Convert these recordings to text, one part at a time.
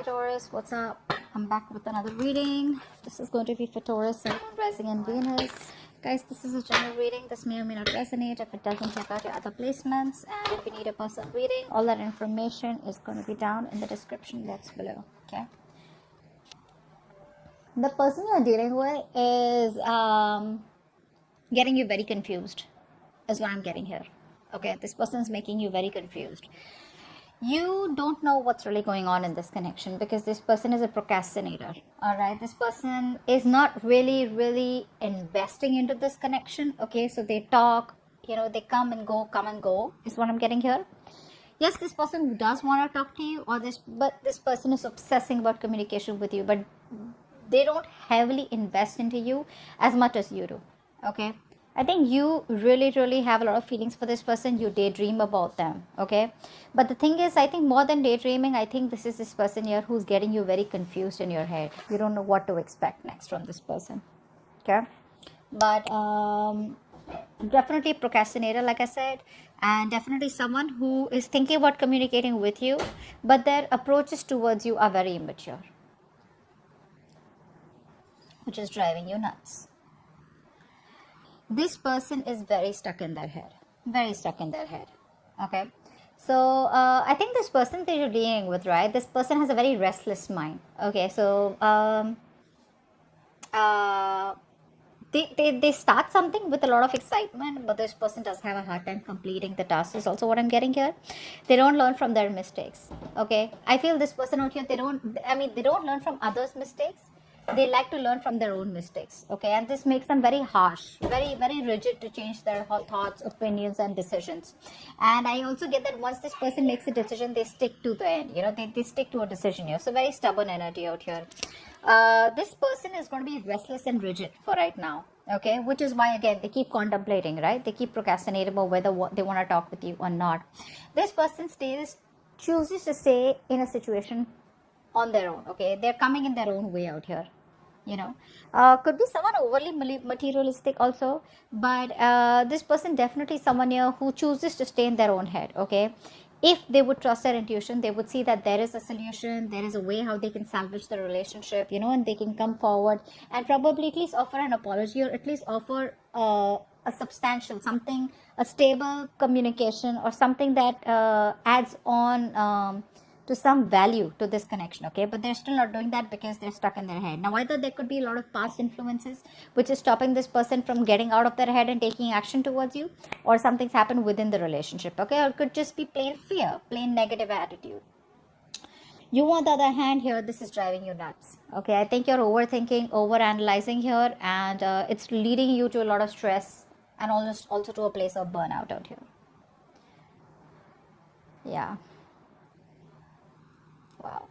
Taurus, what's up? I'm back with another reading. This is going to be for Taurus, Sun, rising in Venus. Guys, this is a general reading. This may or may not resonate. If it doesn't, check out your other placements. And if you need a personal reading, all that information is going to be down in the description box below. Okay. The person you're dealing with is getting you very confused, is what I'm getting here. Okay, this person is making you very confused. You don't know what's really going on in this connection because this person is a procrastinator. All right, this person is not really investing into this connection. Okay, so they talk, they come and go is what I'm getting here. Yes, this person does want to talk to you, but this person is obsessing about communication with you, but they don't heavily invest into you as much as you do. Okay, I think you really have a lot of feelings for this person. You daydream about them. Okay, but the thing is, I think more than daydreaming, I think this is this person here who's getting you very confused in your head. You don't know what to expect next from this person. Okay, but definitely procrastinator, like I said, and definitely someone who is thinking about communicating with you, but their approaches towards you are very immature, which is driving you nuts. This person is very stuck in their head. Okay, so I think this person that you're dealing with, right, this person has a very restless mind. Okay, so they start something with a lot of excitement, but this person does have a hard time completing the task is also what I'm getting here. They don't learn from their mistakes. Okay, I feel this person out here, they don't learn from others' mistakes. They like to learn from their own mistakes. Okay, and this makes them very harsh, very rigid to change their thoughts, opinions, and decisions. And I also get that once this person makes a decision, they stick to the end. They stick to a decision here. So very stubborn energy out here. This person is going to be restless and rigid for right now. Okay, which is why again they keep contemplating, right? They keep procrastinating about whether they want to talk with you or not. This person chooses to stay in a situation on their own. Okay, they're coming in their own way out here. Could be someone overly materialistic also, but this person definitely someone here who chooses to stay in their own head. Okay, if they would trust their intuition, they would see that there is a solution, there is a way how they can salvage the relationship, and they can come forward and probably at least offer an apology, or at least offer a substantial something, a stable communication, or something that adds on to some value to this connection. Okay, but they're still not doing that because they're stuck in their head. Now, either there could be a lot of past influences which is stopping this person from getting out of their head and taking action towards you, or something's happened within the relationship. Okay, or it could just be plain fear, plain negative attitude. You, on the other hand, here, this is driving you nuts. Okay, I think you're overthinking, overanalyzing here, and it's leading you to a lot of stress and also to a place of burnout out here. Yeah. Wow.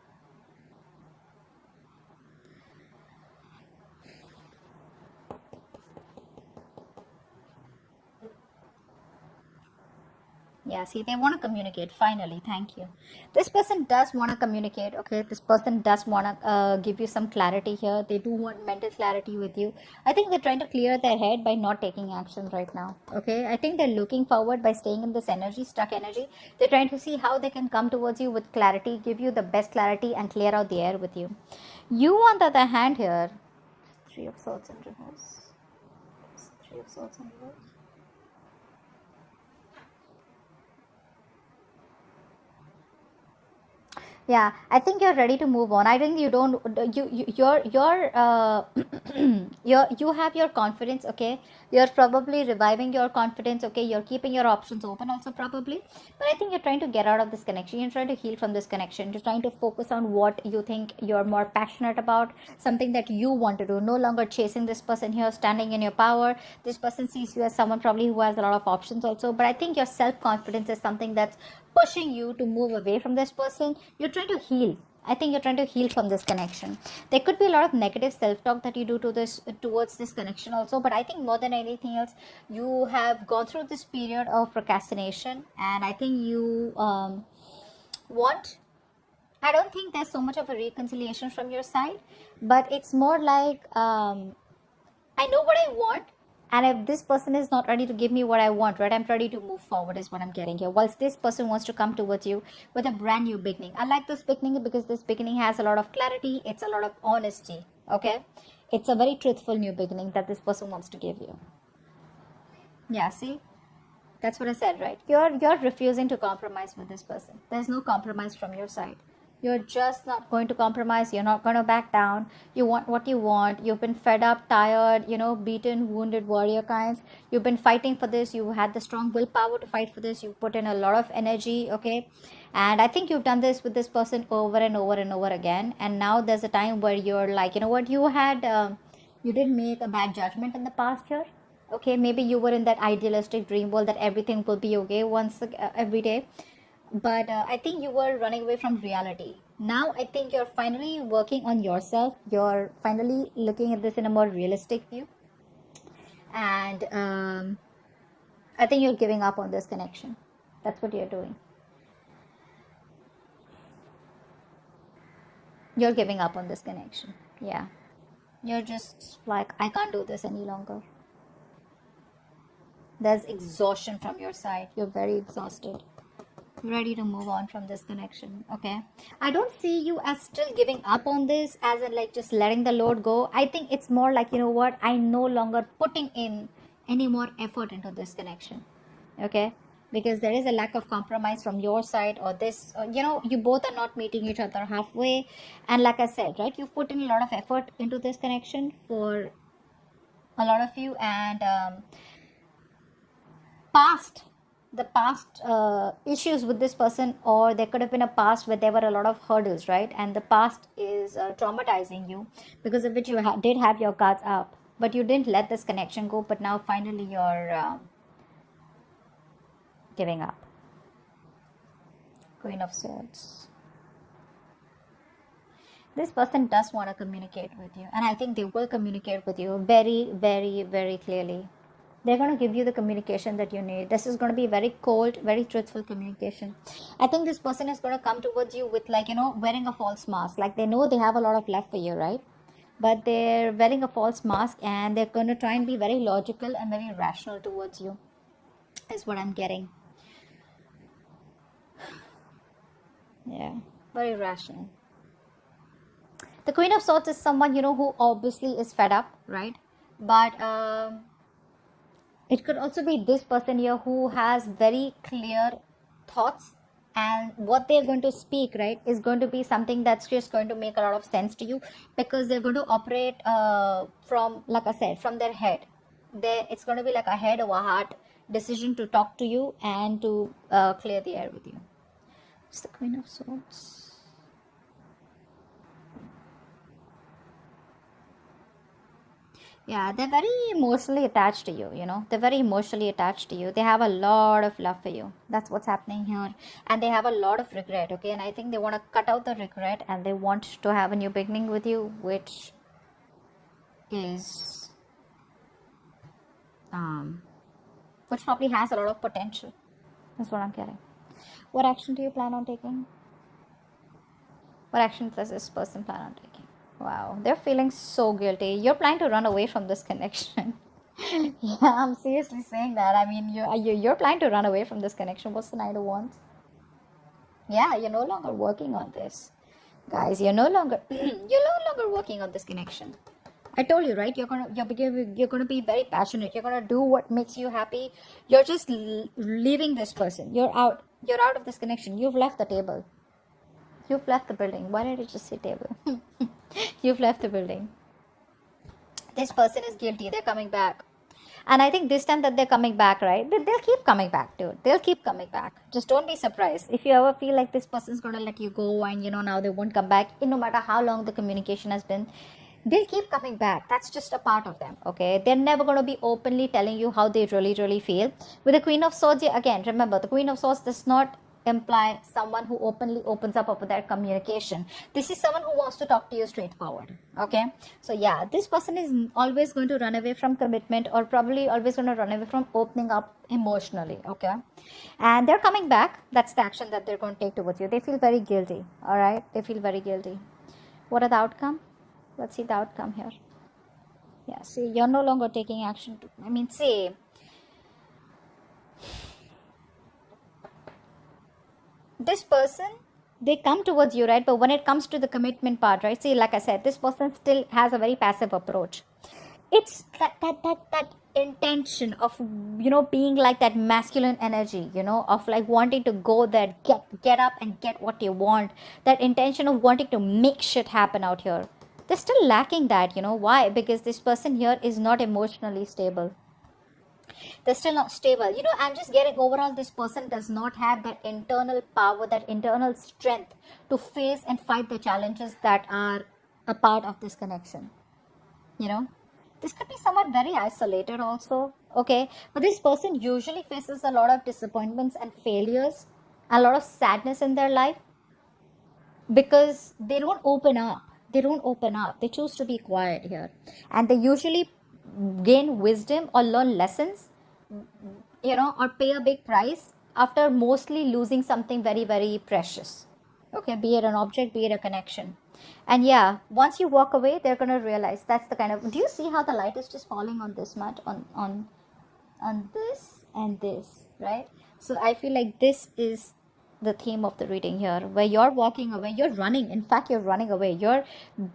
Yeah, see, they want to communicate. Finally, thank you. This person does want to communicate. Okay, this person does want to give you some clarity here. They do want mental clarity with you. I think they're trying to clear their head by not taking action right now. Okay, I think they're looking forward by staying in this energy, stuck energy. They're trying to see how they can come towards you with clarity, give you the best clarity, and clear out the air with you. You, on the other hand, here, Three of Swords in reverse. Three of Swords in reverse. Yeah, I think you're ready to move on. I think you don't. You have your confidence. Okay, you're probably reviving your confidence. Okay, you're keeping your options open also probably. But I think you're trying to get out of this connection. You're trying to heal from this connection. You're trying to focus on what you think you're more passionate about, something that you want to do. No longer chasing this person here, standing in your power. This person sees you as someone probably who has a lot of options also. But I think your self-confidence is something that's pushing you to move away from this person. You're trying to heal. I think you're trying to heal from this connection. There could be a lot of negative self-talk that you do towards this connection also, but I think more than anything else, you have gone through this period of procrastination, and I think you I don't think there's so much of a reconciliation from your side, but it's more like I know what I want, And if this person is not ready to give me what I want, right, I'm ready to move forward is what I'm getting here. Whilst this person wants to come towards you with a brand new beginning. I like this beginning because this beginning has a lot of clarity. It's a lot of honesty. Okay. It's a very truthful new beginning that this person wants to give you. Yeah, see? That's what I said, right? You're refusing to compromise with this person. There's no compromise from your side. You're just not going to compromise. You're not going to back down. You want what you want. You've been fed up, tired, beaten, wounded warrior kinds. You've been fighting for this. You had the strong willpower to fight for this. You put in a lot of energy, okay? And I think you've done this with this person over and over and over again. And now there's a time where you're like, you know what? You did make a bad judgment in the past here. Okay, maybe you were in that idealistic dream world that everything will be okay every day. But I think you were running away from reality. Now I think you're finally working on yourself. You're finally looking at this in a more realistic view. And I think you're giving up on this connection. That's what you're doing. You're giving up on this connection. Yeah. You're just like, I can't do this any longer. There's exhaustion from your side. You're very exhausted. Ready to move on from this connection. Okay. I don't see you as still giving up on this, as in like just letting the load go. I think it's more like, you know what, I'm no longer putting in any more effort into this connection. Okay. Because there is a lack of compromise from your side, or this, you both are not meeting each other halfway. And like I said, right, you've put in a lot of effort into this connection for a lot of you. And the past issues with this person, or there could have been a past where there were a lot of hurdles, right? And the past is traumatizing you, because of which you did have your guards up, but you didn't let this connection go. But now finally you're giving up. Queen of Swords. This person does want to communicate with you, and I think they will communicate with you very, very, very clearly. They're going to give you the communication that you need. This is going to be very cold, very truthful communication. I think this person is going to come towards you with, like, wearing a false mask. Like, they know they have a lot of love for you, right? But they're wearing a false mask, and they're going to try and be very logical and very rational towards you, is what I'm getting. Yeah, very rational. The Queen of Swords is someone, who obviously is fed up, right? But it could also be this person here who has very clear thoughts, and what they're going to speak, right, is going to be something that's just going to make a lot of sense to you, because they're going to operate from, like I said, from their head. It's going to be like a head or a heart decision to talk to you and to clear the air with you. It's the Queen of Swords. Yeah, they're very emotionally attached to you, They're very emotionally attached to you. They have a lot of love for you. That's what's happening here. And they have a lot of regret, okay? And I think they want to cut out the regret, and they want to have a new beginning with you, which is... which probably has a lot of potential. That's what I'm getting. What action do you plan on taking? What action does this person plan on taking? Wow, they're feeling so guilty. You're planning to run away from this connection. Yeah, I'm seriously saying that. I mean, you're planning to run away from this connection. What's the Knight of Wands? Yeah, you're no longer working on this, guys. You're no longer working on this connection. I told you, right? You're gonna be very passionate. You're gonna do what makes you happy. You're just leaving this person. You're out of this connection. You've left the table. You've left the building. Why did I just say table? You've left the building. This person is guilty. They're coming back. And I think this time that they're coming back, right? They'll keep coming back, dude. They'll keep coming back. Just don't be surprised. If you ever feel like this person's going to let you go and, now they won't come back, no matter how long the communication has been, they'll keep coming back. That's just a part of them, okay? They're never going to be openly telling you how they really, really feel. With the Queen of Swords, again, remember, the Queen of Swords does not imply someone who openly opens up about their communication. This is someone who wants to talk to you straightforward, okay? So yeah, this person is always going to run away from commitment, or probably always going to run away from opening up emotionally, okay? And they're coming back. That's the action that they're going to take towards you. They feel very guilty, all right? They feel very guilty. What are the outcome? Let's see the outcome here. Yeah, see, you're no longer taking action to, I mean, see, this person, they come towards you, right? But when it comes to the commitment part, right? See, like I said, this person still has a very passive approach. It's that intention of, you know, being like that masculine energy, you know, of like wanting to go there, get up and get what you want. That intention of wanting to make shit happen out here. They're still lacking that, you know. Why? Because this person here is not emotionally stable. They're still not stable, you know. I'm just getting overall, this person does not have that internal power, that internal strength to face and fight the challenges that are a part of this connection, you know. This could be somewhat very isolated also, okay? But this person usually faces a lot of disappointments and failures, a lot of sadness in their life, because they don't open up. They don't open up. They choose to be quiet here. And they usually gain wisdom or learn lessons, you know, or pay a big price after mostly losing something very, very precious. Okay, be it an object, be it a connection. And yeah, once you walk away, they're gonna realize that's the kind of, do you see how the light is just falling on this much, on this and this, right? So I feel like this is the theme of the reading here, where you're walking away, you're running, in fact you're running away, you're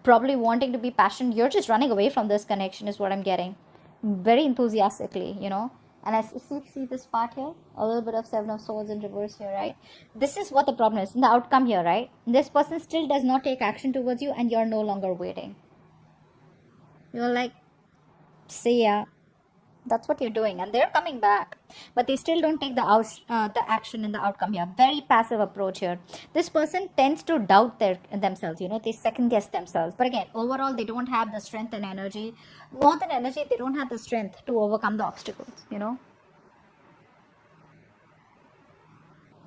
probably wanting to be passionate, you're just running away from this connection is what I'm getting, very enthusiastically, you know. And I see this part here, a little bit of Seven of Swords in reverse here, right? This is what the problem is, in the outcome here, right? This person still does not take action towards you, and you're no longer waiting. You're like, see ya. That's what you're doing, and they're coming back, but they still don't take the action in the outcome here. Very passive approach here. This person tends to doubt themselves, you know. They second guess themselves, but again, overall, they don't have the strength and energy. More than energy, they don't have the strength to overcome the obstacles, you know.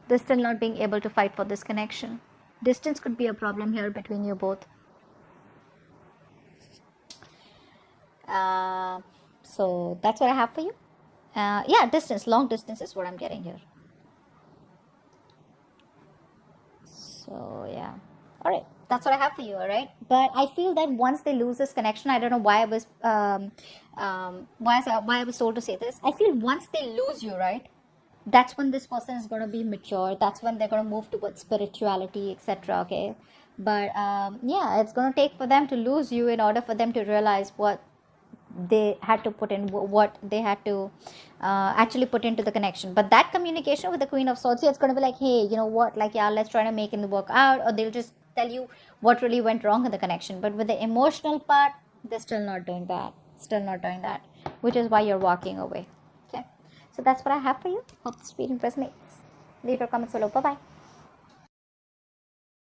They're still not being able to fight for this connection. Distance could be a problem here between you both. So that's what I have for you. Yeah, distance, long distance is what I'm getting here. So yeah, all right, that's what I have for you. All right, but I feel that once they lose this connection, I don't know why I was why I was told to say this. I feel once they lose you, right, that's when this person is going to be mature. That's when they're going to move towards spirituality, etc. Okay, but yeah, it's going to take for them to lose you in order for them to realize what they had to put in, what they had to actually put into the connection. But that communication with the Queen of Swords, it's going to be like, hey, you know what, like, yeah, let's try to make it work out, or they'll just tell you what really went wrong in the connection. But with the emotional part, they're still not doing that, which is why you're walking away. Okay, so that's what I have for you. Hope this reading resonates. Leave your comments below. Bye bye.